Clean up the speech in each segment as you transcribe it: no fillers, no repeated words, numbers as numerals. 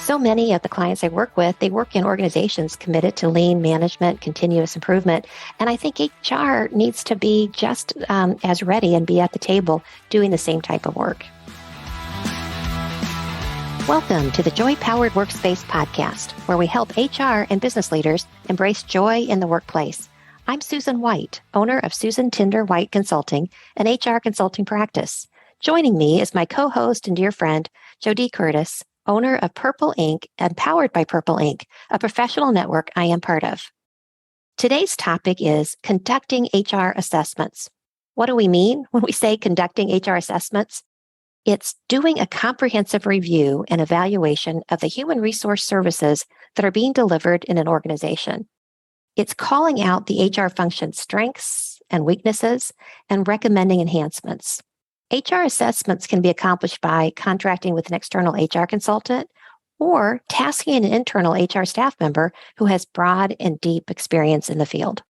So many of the clients I work with, they work in organizations committed to lean management, continuous improvement. And I think HR needs to be just as ready and be at the table doing the same type of work. Welcome to the Joy-Powered Workspace podcast, where we help HR and business leaders embrace joy in the workplace. I'm Susan White, owner of Susan Tinder White Consulting, an HR consulting practice. Joining me is my co-host and dear friend, JoDee Curtis, owner of Purple Inc. and powered by Purple Inc., a professional network I am part of. Today's topic is conducting HR assessments. What do we mean when we say conducting HR assessments? It's doing a comprehensive review and evaluation of the human resource services that are being delivered in an organization. It's calling out the HR function's strengths and weaknesses and recommending enhancements. HR assessments can be accomplished by contracting with an external HR consultant or tasking an internal HR staff member who has broad and deep experience in the field.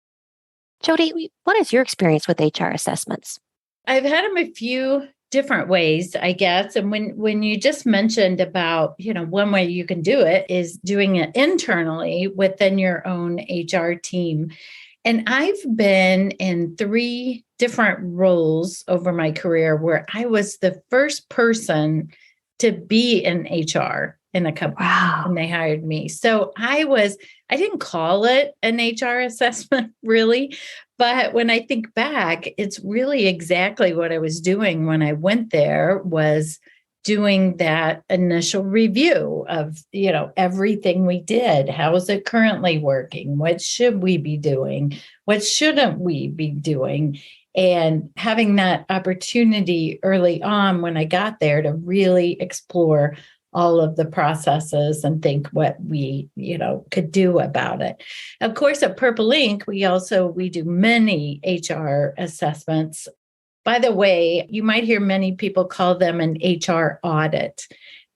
JoDee, what is your experience with HR assessments? I've had them a few different ways, I guess. And when you just mentioned about, one way you can do it is doing it internally within your own HR team. And I've been in 3 different roles over my career where I was the first person to be in HR in a company. Wow. And they hired me. So I didn't call it an HR assessment really, but when I think back, it's really exactly what I was doing when I went there was doing that initial review of, everything we did. How is it currently working? What should we be doing? What shouldn't we be doing? And having that opportunity early on when I got there to really explore all of the processes and think what we, could do about it. Of course, at Purple Inc., we do many HR assessments. By the way, you might hear many people call them an HR audit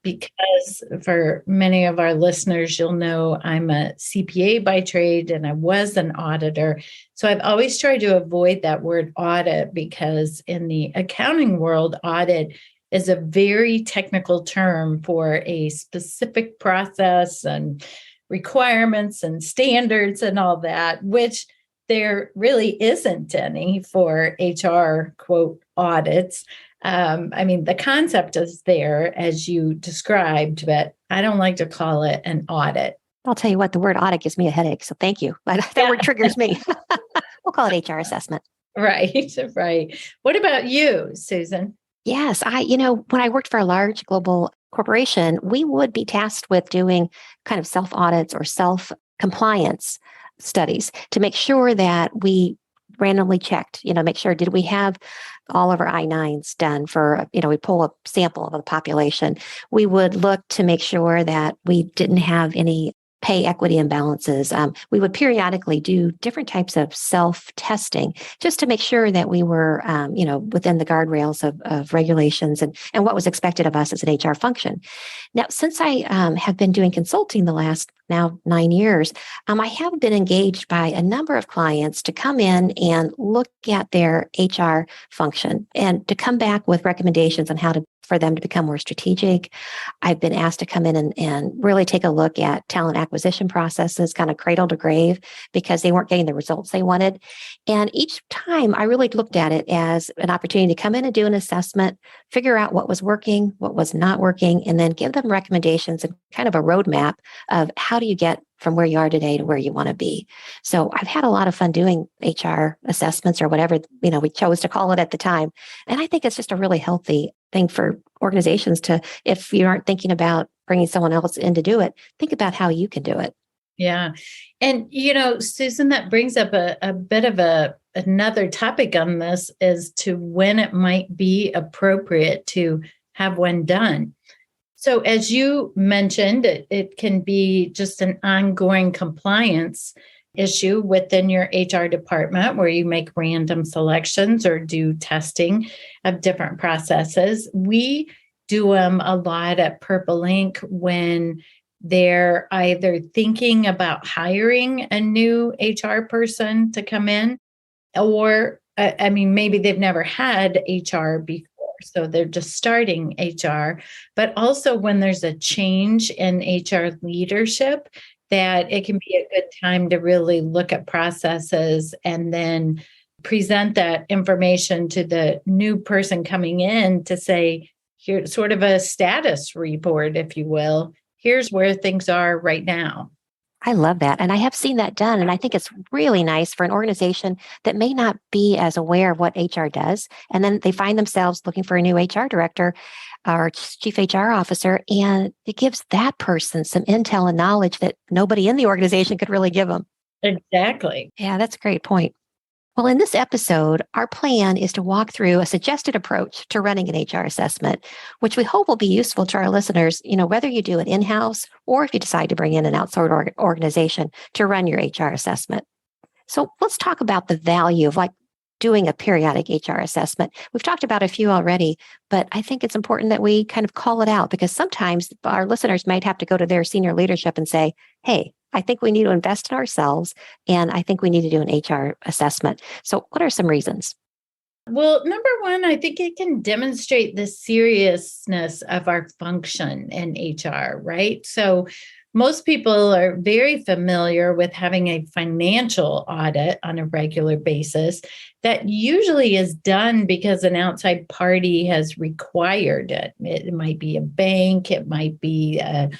because for many of our listeners, you'll know I'm a CPA by trade and I was an auditor. So I've always tried to avoid that word audit because in the accounting world, audit is a very technical term for a specific process and requirements and standards and all that, which there really isn't any for HR, quote, audits. The concept is there as you described, but I don't like to call it an audit. I'll tell you what, the word audit gives me a headache, so thank you. That word triggers me. We'll call it HR assessment. Right, right. What about you, Susan? Yes, when I worked for a large global corporation, we would be tasked with doing kind of self-audits or self-compliance studies to make sure that we randomly checked, make sure, did we have all of our I-9s done for, we pull a sample of the population. We would look to make sure that we didn't have any pay equity imbalances. We would periodically do different types of self-testing just to make sure that we were, within the guardrails of regulations and what was expected of us as an HR function. Now, since I have been doing consulting the last now 9 years, I have been engaged by a number of clients to come in and look at their HR function and to come back with recommendations on for them to become more strategic. I've been asked to come in and really take a look at talent acquisition processes, kind of cradle to grave, because they weren't getting the results they wanted. And each time I really looked at it as an opportunity to come in and do an assessment, figure out what was working, what was not working, and then give them recommendations and kind of a roadmap of how do you get from where you are today to where you want to be. So I've had a lot of fun doing HR assessments or whatever, we chose to call it at the time. And I think it's just a really healthy thing for organizations to, if you aren't thinking about bringing someone else in to do it, think about how you can do it. Yeah. And, Susan, that brings up a bit of another topic on this as to when it might be appropriate to have one done. So as you mentioned, it can be just an ongoing compliance issue within your HR department where you make random selections or do testing of different processes. We do them a lot at Purple Inc. when they're either thinking about hiring a new HR person to come in, or maybe they've never had HR before. So they're just starting HR, but also when there's a change in HR leadership, that it can be a good time to really look at processes and then present that information to the new person coming in to say, here's sort of a status report, if you will. Here's where things are right now. I love that. And I have seen that done. And I think it's really nice for an organization that may not be as aware of what HR does. And then they find themselves looking for a new HR director or chief HR officer. And it gives that person some intel and knowledge that nobody in the organization could really give them. Exactly. Yeah, that's a great point. Well, in this episode, our plan is to walk through a suggested approach to running an HR assessment, which we hope will be useful to our listeners, whether you do it in-house or if you decide to bring in an outsourced organization to run your HR assessment. So let's talk about the value of doing a periodic HR assessment. We've talked about a few already, but I think it's important that we kind of call it out because sometimes our listeners might have to go to their senior leadership and say, hey, I think we need to invest in ourselves, and I think we need to do an HR assessment. So what are some reasons? Well, number one, I think it can demonstrate the seriousness of our function in HR, right? So most people are very familiar with having a financial audit on a regular basis that usually is done because an outside party has required it. It might be a bank, it might be a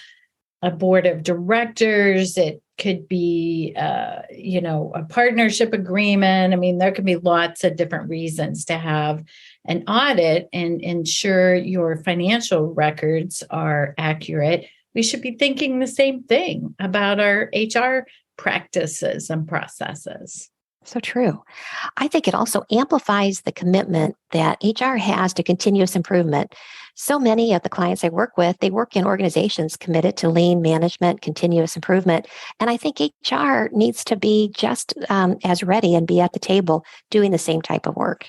board of directors, it could be, a partnership agreement. I mean, there could be lots of different reasons to have an audit and ensure your financial records are accurate. We should be thinking the same thing about our HR practices and processes. So true. I think it also amplifies the commitment that HR has to continuous improvement. So many of the clients I work with, they work in organizations committed to lean management, continuous improvement. And I think HR needs to be just as ready and be at the table doing the same type of work.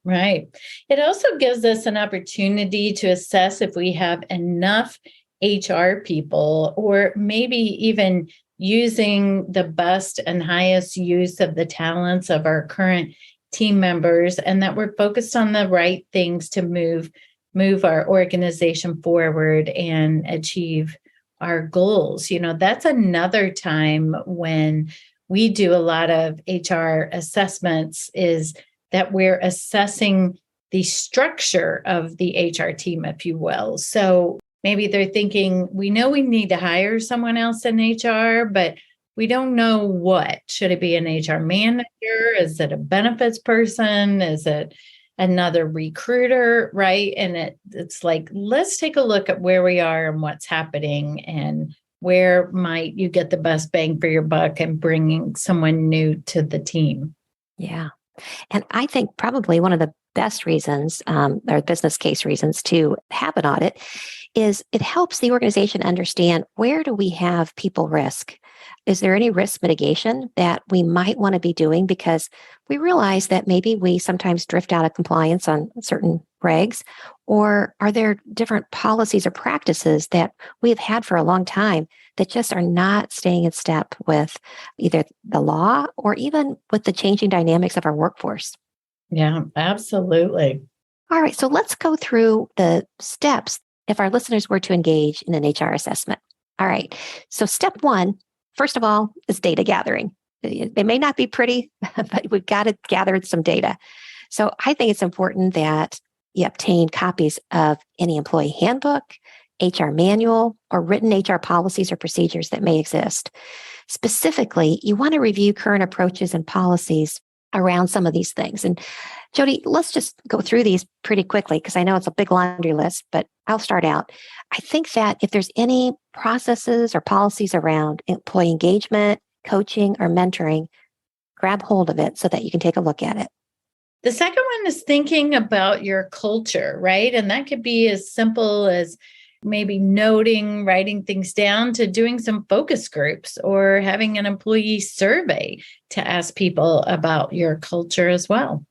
Right. It also gives us an opportunity to assess if we have enough HR people, or maybe even using the best and highest use of the talents of our current team members, and that we're focused on the right things to move our organization forward and achieve our goals. That's another time when we do a lot of HR assessments, is that we're assessing the structure of the HR team, if you will. So maybe they're thinking, we know we need to hire someone else in HR, but we don't know what. Should it be an HR manager? Is it a benefits person? Is it another recruiter? Right. And it's like, let's take a look at where we are and what's happening and where might you get the best bang for your buck and bringing someone new to the team. Yeah. And I think probably one of the best reasons, or business case reasons to have an audit is it helps the organization understand, where do we have people risk? Is there any risk mitigation that we might want to be doing? Because we realize that maybe we sometimes drift out of compliance on certain regs, or are there different policies or practices that we've had for a long time that just are not staying in step with either the law or even with the changing dynamics of our workforce? Yeah, absolutely. All right, so let's go through the steps if our listeners were to engage in an HR assessment. All right, so step one, first of all, is data gathering. It may not be pretty, but we've got to gather some data. So I think it's important that you obtain copies of any employee handbook, HR manual, or written HR policies or procedures that may exist. Specifically, you want to review current approaches and policies around some of these things. And JoDee, let's just go through these pretty quickly because I know it's a big laundry list, but I'll start out. I think that if there's any processes or policies around employee engagement, coaching, or mentoring, grab hold of it so that you can take a look at it. The second one is thinking about your culture, right? And that could be as simple as maybe noting, writing things down, to doing some focus groups or having an employee survey to ask people about your culture as well.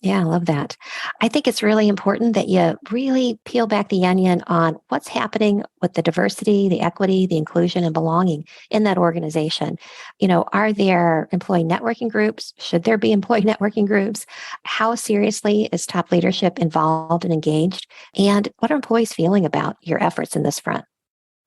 Yeah, I love that. I think it's really important that you really peel back the onion on what's happening with the diversity, the equity, the inclusion, and belonging in that organization. Are there employee networking groups? Should there be employee networking groups? How seriously is top leadership involved and engaged? And what are employees feeling about your efforts in this front?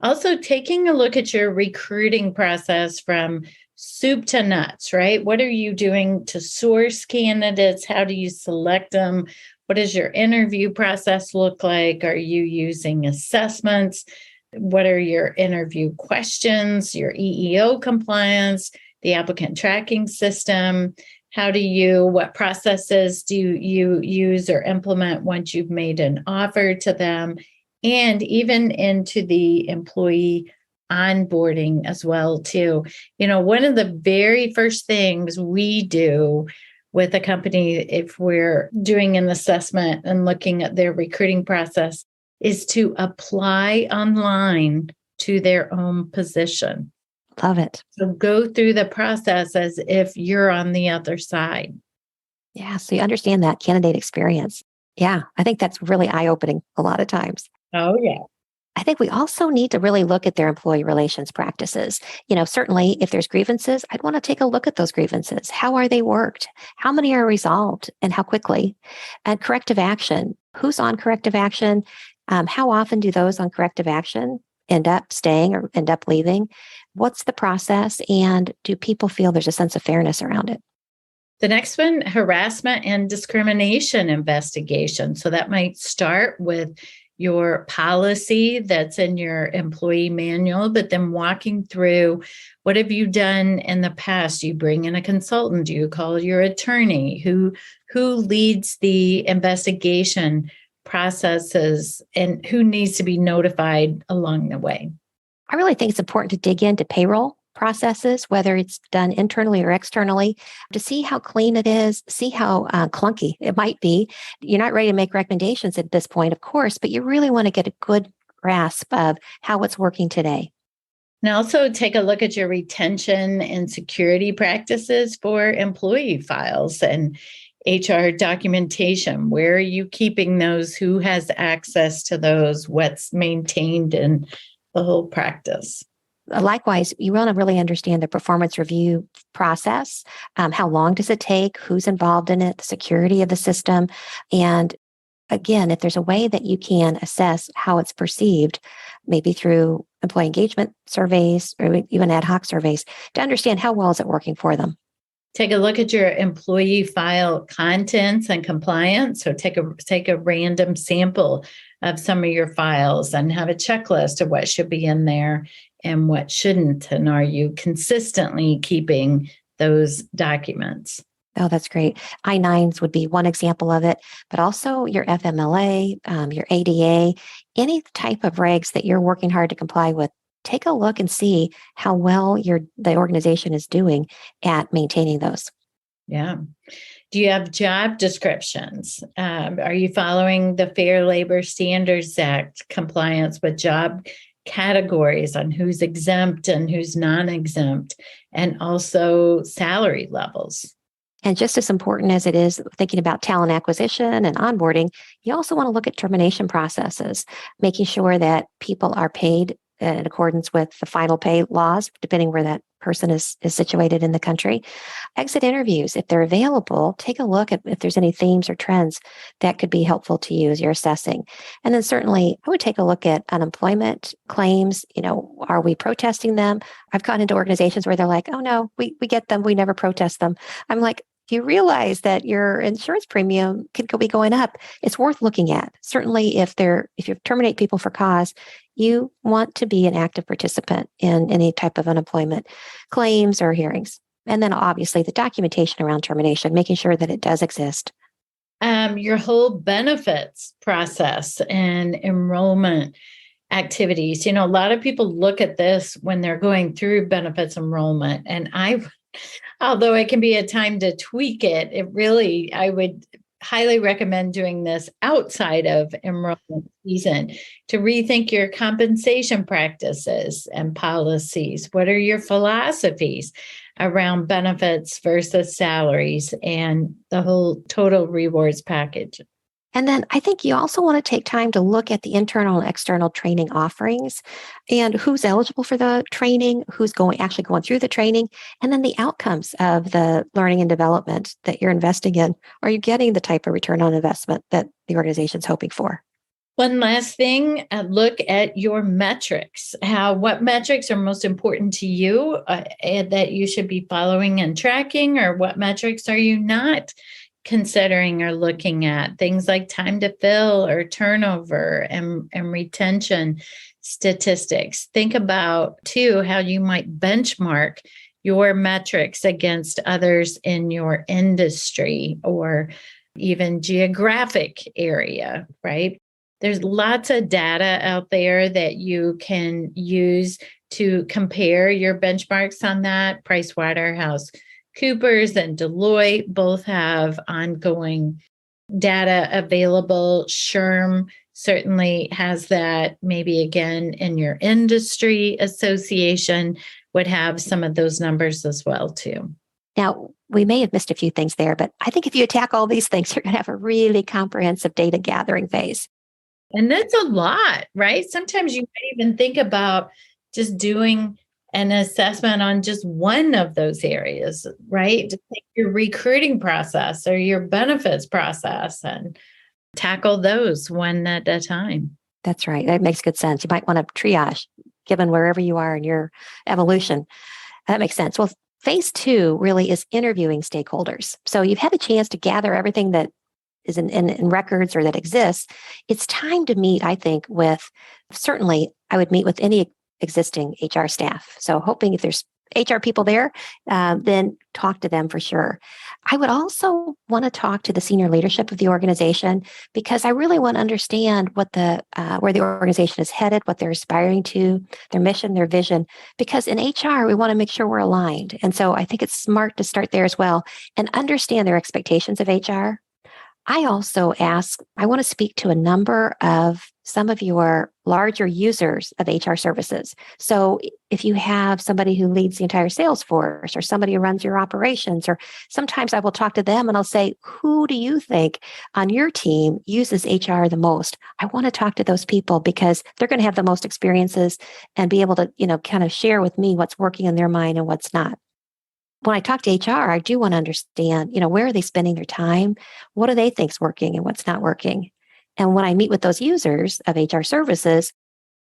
Also, taking a look at your recruiting process from soup to nuts, right? What are you doing to source candidates? How do you select them? What does your interview process look like? Are you using assessments? What are your interview questions, your EEO compliance, the applicant tracking system? What processes do you use or implement once you've made an offer to them? And even into the employee onboarding as well too. One of the very first things we do with a company, if we're doing an assessment and looking at their recruiting process, is to apply online to their own position. Love it. So go through the process as if you're on the other side. Yeah, so you understand that candidate experience. Yeah, I think that's really eye-opening a lot of times. Oh, yeah. I think we also need to really look at their employee relations practices. Certainly if there's grievances, I'd want to take a look at those grievances. How are they worked? How many are resolved and how quickly? And corrective action. Who's on corrective action? How often do those on corrective action end up staying or end up leaving? What's the process? And do people feel there's a sense of fairness around it? The next one, harassment and discrimination investigation. So that might start with your policy that's in your employee manual, but then walking through what have you done in the past? You bring in a consultant, you call your attorney, who leads the investigation processes and who needs to be notified along the way. I really think it's important to dig into payroll processes, whether it's done internally or externally, to see how clean it is, see how clunky it might be. You're not ready to make recommendations at this point, of course, but you really want to get a good grasp of how it's working today. And also take a look at your retention and security practices for employee files and HR documentation. Where are you keeping those? Who has access to those? What's maintained in the whole practice? Likewise, you want to really understand the performance review process. How long does it take? Who's involved in it? The security of the system. And again, if there's a way that you can assess how it's perceived, maybe through employee engagement surveys or even ad hoc surveys, to understand how well is it working for them. Take a look at your employee file contents and compliance. So take a random sample of some of your files and have a checklist of what should be in there and what shouldn't. And are you consistently keeping those documents? Oh, that's great. I-9s would be one example of it, but also your FMLA, your ADA, any type of regs that you're working hard to comply with. Take a look and see how well the organization is doing at maintaining those. Yeah. Do you have job descriptions? Are you following the Fair Labor Standards Act compliance with job categories on who's exempt and who's non-exempt, and also salary levels? And just as important as it is thinking about talent acquisition and onboarding, you also want to look at termination processes, making sure that people are paid in accordance with the final pay laws, depending where that person is situated in the country. Exit interviews, if they're available, take a look at if there's any themes or trends that could be helpful to you as you're assessing. And then certainly I would take a look at unemployment claims. Are we protesting them? I've gone into organizations where they're like, oh no, we get them. We never protest them. I'm like, do you realize that your insurance premium could be going up? It's worth looking at. Certainly if you terminate people for cause, you want to be an active participant in any type of unemployment claims or hearings. And then obviously the documentation around termination, making sure that it does exist. Your whole benefits process and enrollment activities. A lot of people look at this when they're going through benefits enrollment. And although it can be a time to tweak it, I would highly recommend doing this outside of enrollment season to rethink your compensation practices and policies. What are your philosophies around benefits versus salaries and the whole total rewards package? And then I think you also want to take time to look at the internal and external training offerings and who's eligible for the training, who's actually going through the training, and then the outcomes of the learning and development that you're investing in. Are you getting the type of return on investment that the organization's hoping for? One last thing, look at your metrics. What metrics are most important to you and that you should be following and tracking, or what metrics are you not considering or looking at? Things like time to fill or turnover and retention statistics. Think about, too, how you might benchmark your metrics against others in your industry or even geographic area, right? There's lots of data out there that you can use to compare your benchmarks on that. PricewaterhouseCoopers and Deloitte both have ongoing data available. SHRM certainly has that. Maybe again in your industry association would have some of those numbers as well too. Now, we may have missed a few things there, but I think if you attack all these things, you're going to have a really comprehensive data gathering phase. And that's a lot, right? Sometimes you might even think about just doing an assessment on just one of those areas, right? To take your recruiting process or your benefits process and tackle those one at a time. That's right. That makes good sense. You might want to triage given wherever you are in your evolution. That makes sense. Well, phase 2 really is interviewing stakeholders. So you've had a chance to gather everything that is in records or that exists. It's time to meet, I think, certainly I would meet with any existing HR staff. So hoping if there's HR people there, then talk to them for sure. I would also want to talk to the senior leadership of the organization because I really want to understand what where the organization is headed, what they're aspiring to, their mission, their vision. Because in HR, we want to make sure we're aligned. And so I think it's smart to start there as well and understand their expectations of HR. I also I want to speak to a number of some of your larger users of HR services. So if you have somebody who leads the entire sales force or somebody who runs your operations, or sometimes I will talk to them and I'll say, who do you think on your team uses HR the most? I want to talk to those people because they're going to have the most experiences and be able to, kind of share with me what's working in their mind and what's not. When I talk to HR, I do want to understand, where are they spending their time? What do they think's working and what's not working? And when I meet with those users of HR services,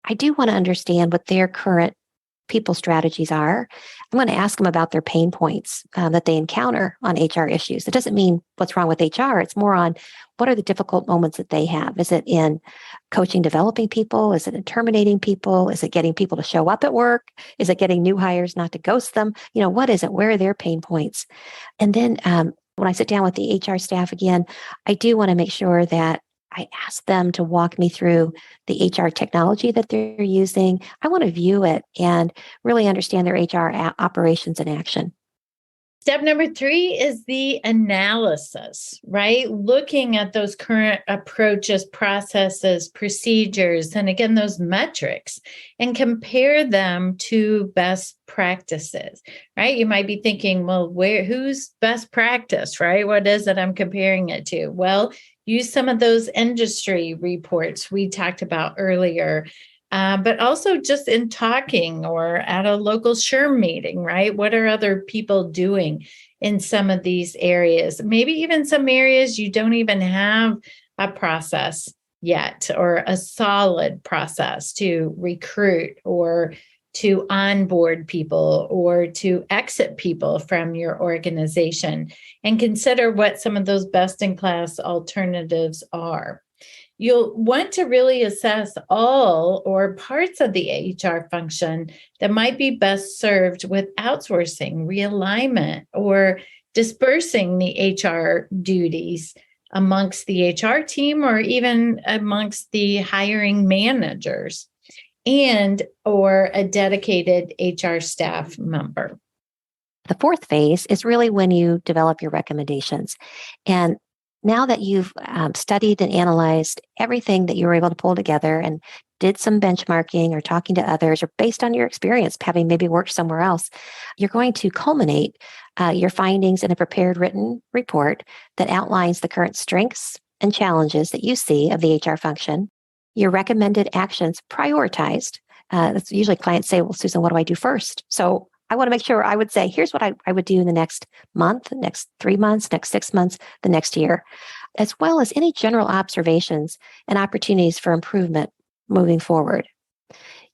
I do want to understand what their current people strategies are. I'm going to ask them about their pain points that they encounter on HR issues. It doesn't mean what's wrong with HR. It's more on what are the difficult moments that they have? Is it in coaching, developing people? Is it in terminating people? Is it getting people to show up at work? Is it getting new hires not to ghost them? What is it? Where are their pain points? And then when I sit down with the HR staff again, I do want to make sure that I ask them to walk me through the HR technology that they're using. I want to view it and really understand their HR operations in action. Step number 3 is the analysis, right? Looking at those current approaches, processes, procedures, and again, those metrics, and compare them to best practices, right? You might be thinking, well, who's best practice, right? What is it I'm comparing it to? Well, use some of those industry reports we talked about earlier. But also just in talking or at a local SHRM meeting, right? What are other people doing in some of these areas? Maybe even some areas you don't even have a process yet or a solid process to recruit or to onboard people or to exit people from your organization, and consider what some of those best-in-class alternatives are. You'll want to really assess all or parts of the HR function that might be best served with outsourcing, realignment, or dispersing the HR duties amongst the HR team or even amongst the hiring managers and or a dedicated HR staff member. The 4th phase is really when you develop your recommendations. And now that you've studied and analyzed everything that you were able to pull together and did some benchmarking or talking to others or based on your experience, having maybe worked somewhere else, you're going to culminate your findings in a prepared written report that outlines the current strengths and challenges that you see of the HR function, your recommended actions prioritized. That's usually clients say, well, Susan, what do I do first? So I want to make sure I would say, here's what I would do in the next month, next 3 months, next 6 months, the next year, as well as any general observations and opportunities for improvement moving forward.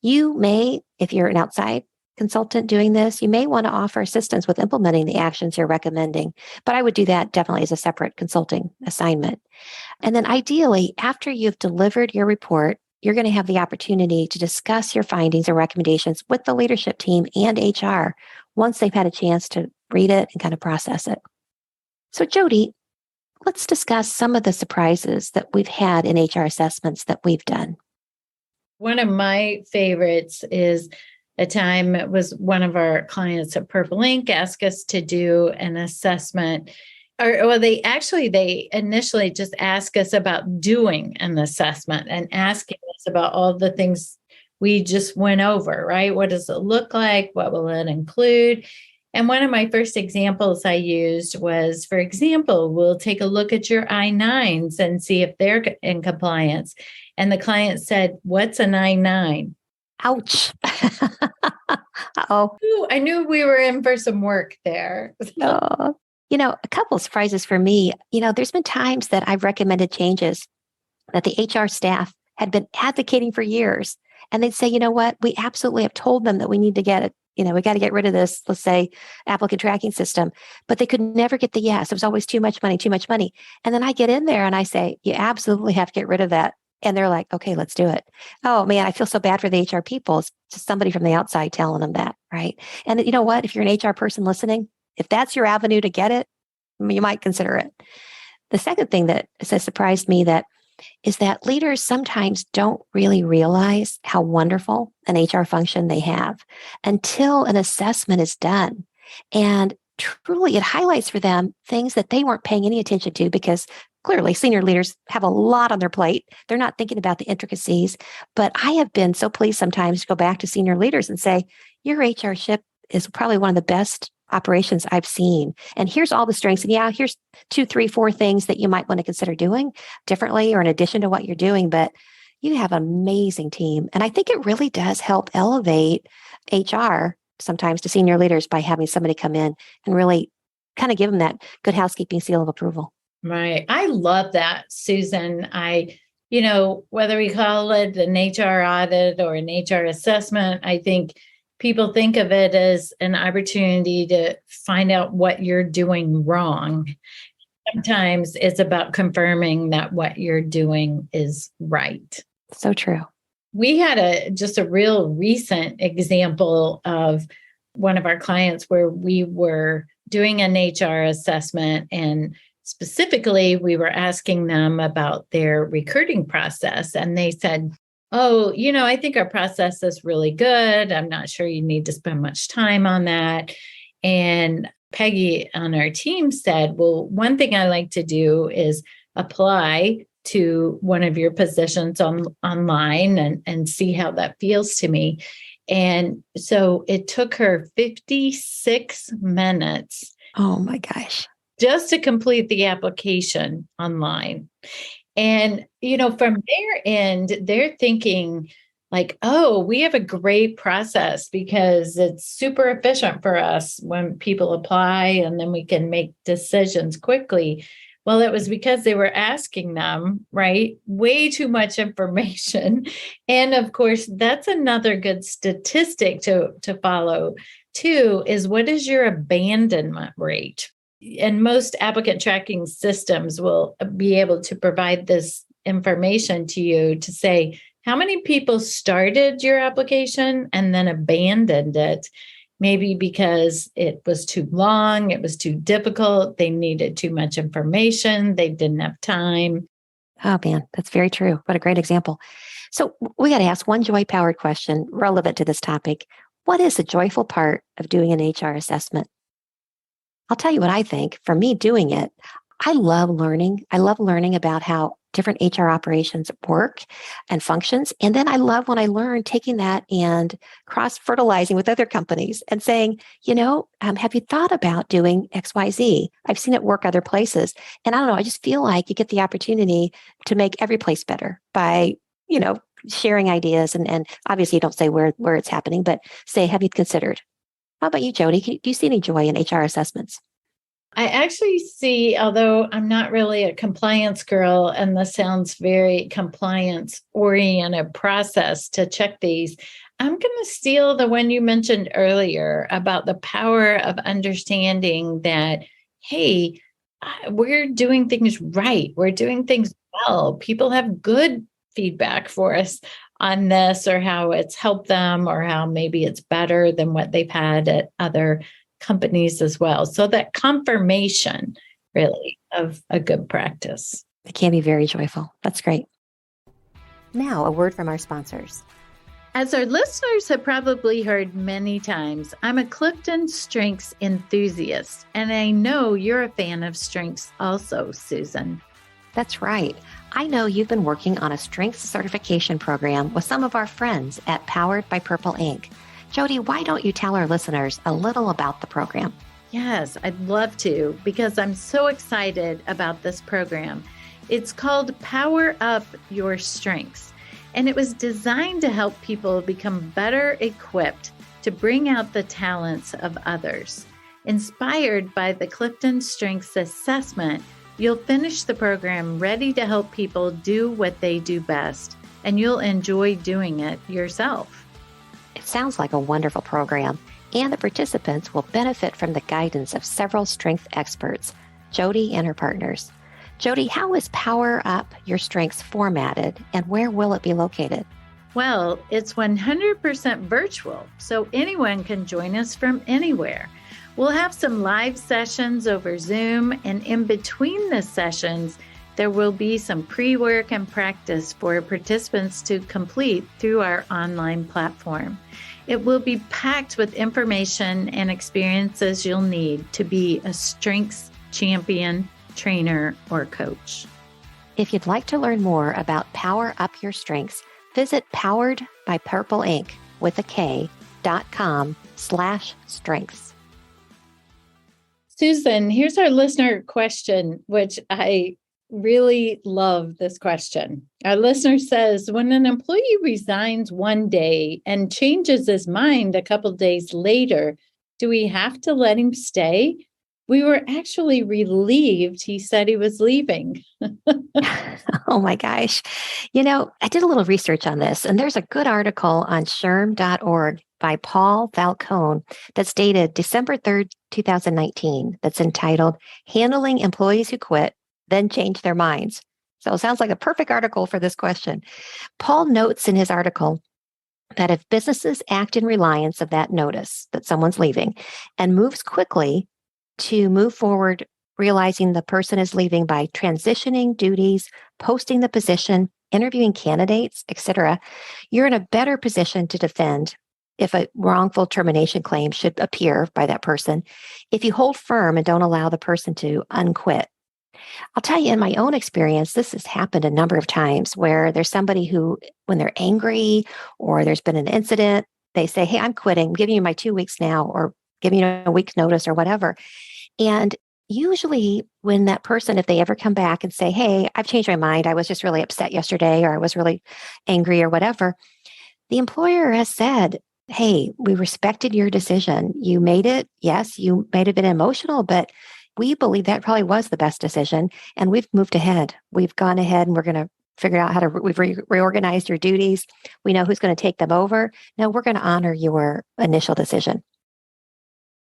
You may, if you're an outside consultant doing this, you may want to offer assistance with implementing the actions you're recommending, but I would do that definitely as a separate consulting assignment. And then ideally, after you've delivered your report, you're going to have the opportunity to discuss your findings or recommendations with the leadership team and HR once they've had a chance to read it and kind of process it. So JoDee, let's discuss some of the surprises that we've had in HR assessments that we've done. One of my favorites is a time it was one of our clients at Purple Ink asked us to do an assessment. They initially just asked us about doing an assessment and asking us about all the things we just went over, right? What does it look like? What will it include? And one of my first examples I used was, for example, we'll take a look at your I-9s and see if they're in compliance. And the client said, what's an I-9? Ouch. Uh-oh. Ooh, I knew we were in for some work there. Oh. A couple of surprises for me. There's been times that I've recommended changes that the HR staff had been advocating for years. And they'd say, you know what, we absolutely have told them that we need to get it. We got to get rid of this, let's say, applicant tracking system. But they could never get the yes. It was always too much money, too much money. And then I get in there and I say, you absolutely have to get rid of that. And they're like, okay, let's do it. Oh man, I feel so bad for the HR people. It's just somebody from the outside telling them that, right? And you know what? If you're an HR person listening, if that's your avenue to get it, you might consider it. The second thing that has surprised me is that leaders sometimes don't really realize how wonderful an HR function they have until an assessment is done. And truly, it highlights for them things that they weren't paying any attention to because clearly senior leaders have a lot on their plate. They're not thinking about the intricacies. But I have been so pleased sometimes to go back to senior leaders and say, your HR ship is probably one of the best operations I've seen. And here's all the strengths. And yeah, here's 2, 3, 4 things that you might want to consider doing differently or in addition to what you're doing. But you have an amazing team. And I think it really does help elevate HR sometimes to senior leaders by having somebody come in and really kind of give them that good housekeeping seal of approval. Right. I love that, Susan. Whether we call it an HR audit or an HR assessment, I think people think of it as an opportunity to find out what you're doing wrong. Sometimes it's about confirming that what you're doing is right. So true. We had just a real recent example of one of our clients where we were doing an HR assessment, and specifically we were asking them about their recruiting process. And they said, oh, I think our process is really good. I'm not sure you need to spend much time on that. And Peggy on our team said, well, one thing I like to do is apply to one of your positions online and see how that feels to me. And so it took her 56 minutes. Oh my gosh. Just to complete the application online. And, from their end, they're thinking like, oh, we have a great process because it's super efficient for us when people apply and then we can make decisions quickly. Well, it was because they were asking them, right, way too much information. And of course, that's another good statistic to follow too, is what is your abandonment rate? And most applicant tracking systems will be able to provide this information to you to say, how many people started your application and then abandoned it? Maybe because it was too long, it was too difficult, they needed too much information, they didn't have time. Oh man, that's very true. What a great example. So we got to ask one joy-powered question relevant to this topic. What is the joyful part of doing an HR assessment? I'll tell you what I think. For me doing it, I love learning. I love learning about how different HR operations work and functions. And then I love when I learn taking that and cross fertilizing with other companies and saying, have you thought about doing XYZ? I've seen it work other places. And I don't know, I just feel like you get the opportunity to make every place better by, sharing ideas. And obviously you don't say where it's happening, but say, have you considered? How about you, JoDee? Do you see any joy in HR assessments? I actually see, although I'm not really a compliance girl, and this sounds very compliance oriented process to check these, I'm going to steal the one you mentioned earlier about the power of understanding that, hey, we're doing things right. We're doing things well. People have good feedback for us on this, or how it's helped them, or how maybe it's better than what they've had at other companies as well. So that confirmation really of a good practice. It can be very joyful. That's great. Now, a word from our sponsors. As our listeners have probably heard many times, I'm a Clifton Strengths enthusiast, and I know you're a fan of strengths also, Susan. That's right. I know you've been working on a strengths certification program with some of our friends at Powered by Purple Ink. JoDee, why don't you tell our listeners a little about the program? Yes, I'd love to, because I'm so excited about this program. It's called Power Up Your Strengths, and it was designed to help people become better equipped to bring out the talents of others. Inspired by the Clifton Strengths Assessment, you'll finish the program ready to help people do what they do best, and you'll enjoy doing it yourself. It sounds like a wonderful program, and the participants will benefit from the guidance of several strength experts, JoDee and her partners. JoDee, how is Power Up Your Strengths formatted, and where will it be located? Well, it's 100% virtual, so anyone can join us from anywhere. We'll have some live sessions over Zoom, and in between the sessions, there will be some pre-work and practice for participants to complete through our online platform. It will be packed with information and experiences you'll need to be a strengths champion, trainer, or coach. If you'd like to learn more about Power Up Your Strengths, visit poweredbypurpleinc.com/strengths. Susan, here's our listener question, which I really love this question. Our listener says, when an employee resigns one day and changes his mind a couple days later, do we have to let him stay? We were actually relieved he said he was leaving. Oh my gosh. I did a little research on this, and there's a good article on SHRM.org by Paul Falcone that's dated December 3rd, 2019, that's entitled Handling Employees Who Quit, Then Change Their Minds. So it sounds like a perfect article for this question. Paul notes in his article that if businesses act in reliance of that notice that someone's leaving and moves quickly to move forward, realizing the person is leaving by transitioning duties, posting the position, interviewing candidates, etc., you're in a better position to defend if a wrongful termination claim should appear by that person, if you hold firm and don't allow the person to unquit. I'll tell you, in my own experience, this has happened a number of times where there's somebody who, when they're angry or there's been an incident, they say, hey, I'm quitting. I'm giving you my 2 weeks now, or giving you a week's notice or whatever. And usually when that person, if they ever come back and say, hey, I've changed my mind, I was just really upset yesterday, or I was really angry or whatever, the employer has said, hey, we respected your decision. You made it. Yes, you may have been emotional, but we believe that probably was the best decision. And we've moved ahead. We've gone ahead and we're going to figure out how to, we've reorganized your duties. We know who's going to take them over. No, we're going to honor your initial decision.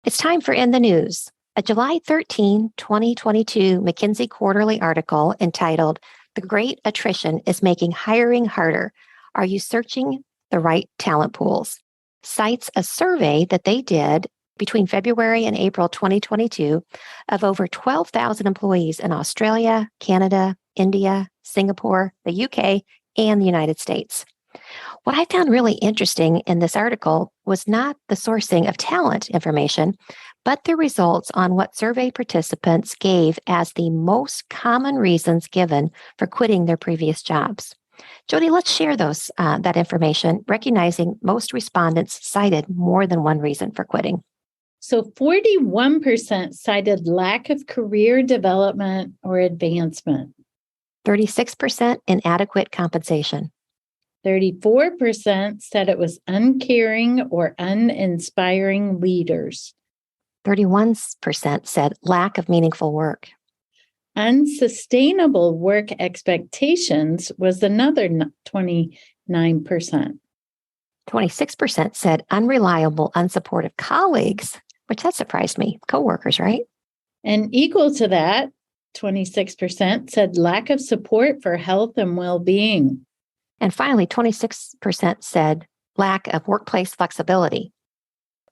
It's time for In the News. A July 13, 2022 McKinsey quarterly article entitled, The Great Attrition is Making Hiring Harder. Are you searching the right talent pools? Cites a survey that they did between February and April 2022 of over 12,000 employees in Australia, Canada, India, Singapore, the UK, and the United States. What I found really interesting in this article was not the sourcing of talent information, but the results on what survey participants gave as the most common reasons given for quitting their previous jobs. JoDee, let's share that information, recognizing most respondents cited more than one reason for quitting. So 41% cited lack of career development or advancement. 36% inadequate compensation. 34% said it was uncaring or uninspiring leaders. 31% said lack of meaningful work. Unsustainable work expectations was another 29%. 26% said unreliable, unsupportive colleagues, which that surprised me. Coworkers, right? And equal to that, 26% said lack of support for health and well-being. And finally, 26% said lack of workplace flexibility.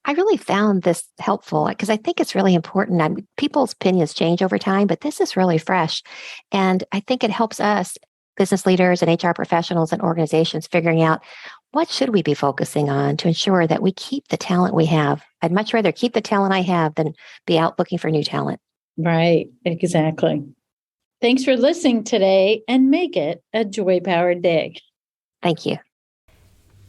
I really found this helpful because I think it's really important. People's opinions change over time, but this is really fresh. And I think it helps us, business leaders and HR professionals and organizations, figuring out what should we be focusing on to ensure that we keep the talent we have. I'd much rather keep the talent I have than be out looking for new talent. Right, exactly. Thanks for listening today, and make it a joy-powered day. Thank you.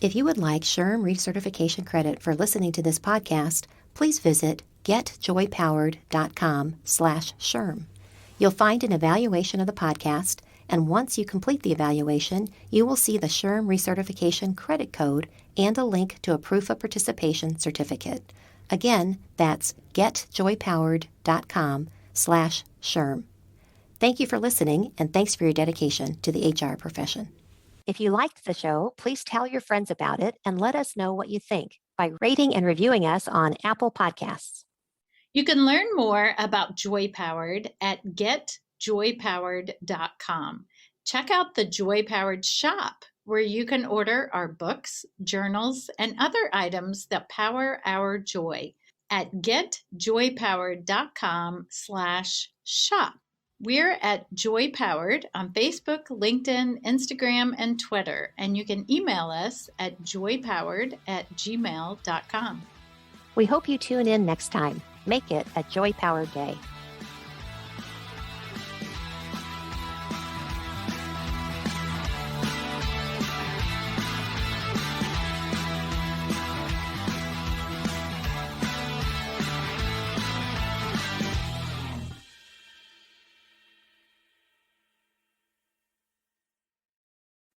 If you would like SHRM recertification credit for listening to this podcast, please visit getjoypowered.com/SHRM. You'll find an evaluation of the podcast, and once you complete the evaluation, you will see the SHRM recertification credit code and a link to a proof of participation certificate. Again, that's getjoypowered.com/SHRM. Thank you for listening, and thanks for your dedication to the HR profession. If you liked the show, please tell your friends about it and let us know what you think by rating and reviewing us on Apple Podcasts. You can learn more about Joy Powered at getjoypowered.com. Check out the Joy Powered shop, where you can order our books, journals, and other items that power our joy at getjoypowered.com/shop. We're at Joy Powered on Facebook, LinkedIn, Instagram, and Twitter, and you can email us at joypowered@gmail.com. We hope you tune in next time. Make it a joy-powered day.